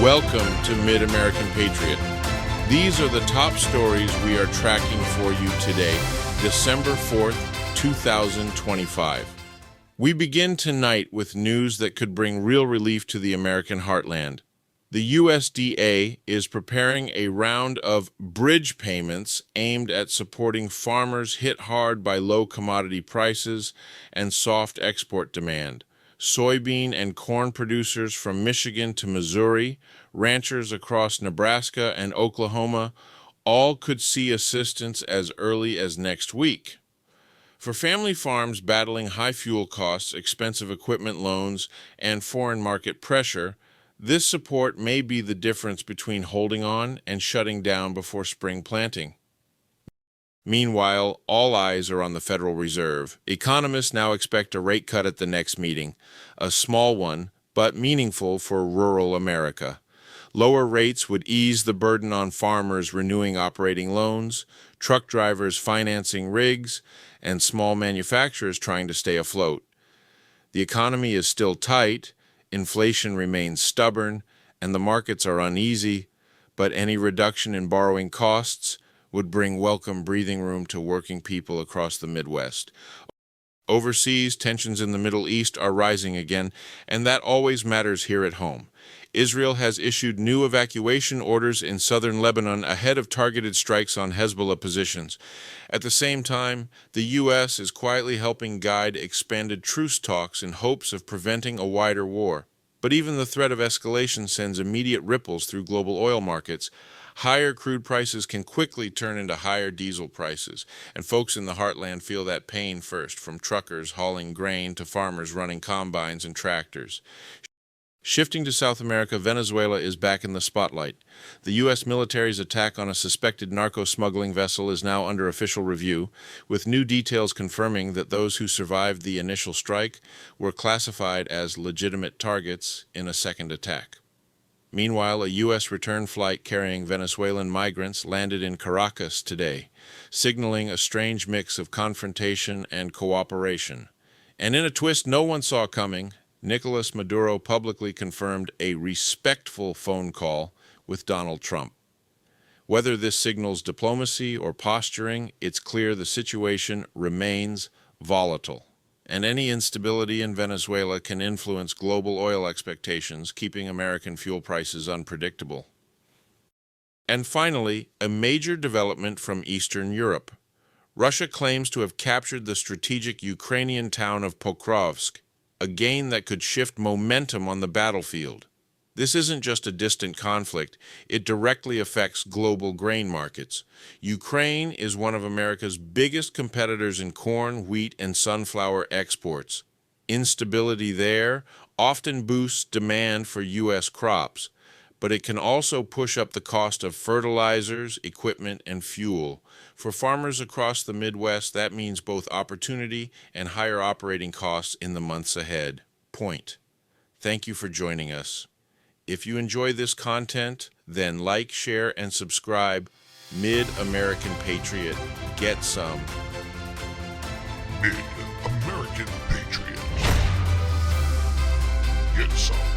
Welcome to Mid-American Patriot. These are the top stories we are tracking for you today, December 4th, 2025. We begin tonight with news that could bring real relief to the American heartland. The USDA is preparing a round of bridge payments aimed at supporting farmers hit hard by low commodity prices and soft export demand. Soybean and corn producers from Michigan to Missouri, ranchers across Nebraska and Oklahoma, all could see assistance as early as next week. For family farms battling high fuel costs, expensive equipment loans, and foreign market pressure, this support may be the difference between holding on and shutting down before spring planting. Meanwhile, all eyes are on the Federal Reserve. Economists now expect a rate cut at the next meeting, a small one, but meaningful for rural America. Lower rates would ease the burden on farmers renewing operating loans, truck drivers financing rigs, and small manufacturers trying to stay afloat. The economy is still tight, inflation remains stubborn, and the markets are uneasy, but any reduction in borrowing costs would bring welcome breathing room to working people across the Midwest. Overseas, tensions in the Middle East are rising again, and that always matters here at home. Israel has issued new evacuation orders in southern Lebanon ahead of targeted strikes on Hezbollah positions. At the same time, the U.S. is quietly helping guide expanded truce talks in hopes of preventing a wider war. But even the threat of escalation sends immediate ripples through global oil markets. Higher crude prices can quickly turn into higher diesel prices, and folks in the heartland feel that pain first, from truckers hauling grain to farmers running combines and tractors. Shifting to South America, Venezuela is back in the spotlight. The U.S. military's attack on a suspected narco-smuggling vessel is now under official review, with new details confirming that those who survived the initial strike were classified as legitimate targets in a second attack. Meanwhile, a U.S. return flight carrying Venezuelan migrants landed in Caracas today, signaling a strange mix of confrontation and cooperation. And in a twist no one saw coming, Nicolas Maduro publicly confirmed a respectful phone call with Donald Trump. Whether this signals diplomacy or posturing, it's clear the situation remains volatile. And any instability in Venezuela can influence global oil expectations, keeping American fuel prices unpredictable. And finally, a major development from Eastern Europe. Russia claims to have captured the strategic Ukrainian town of Pokrovsk, a gain that could shift momentum on the battlefield. This isn't just a distant conflict, it directly affects global grain markets. Ukraine is one of America's biggest competitors in corn, wheat, and sunflower exports. Instability there often boosts demand for U.S. crops, but it can also push up the cost of fertilizers, equipment, and fuel. For farmers across the Midwest, that means both opportunity and higher operating costs in the months ahead. Point. Thank you for joining us. If you enjoy this content, then like, share, and subscribe. Mid-American Patriot. Get some. Mid-American Patriot. Get some.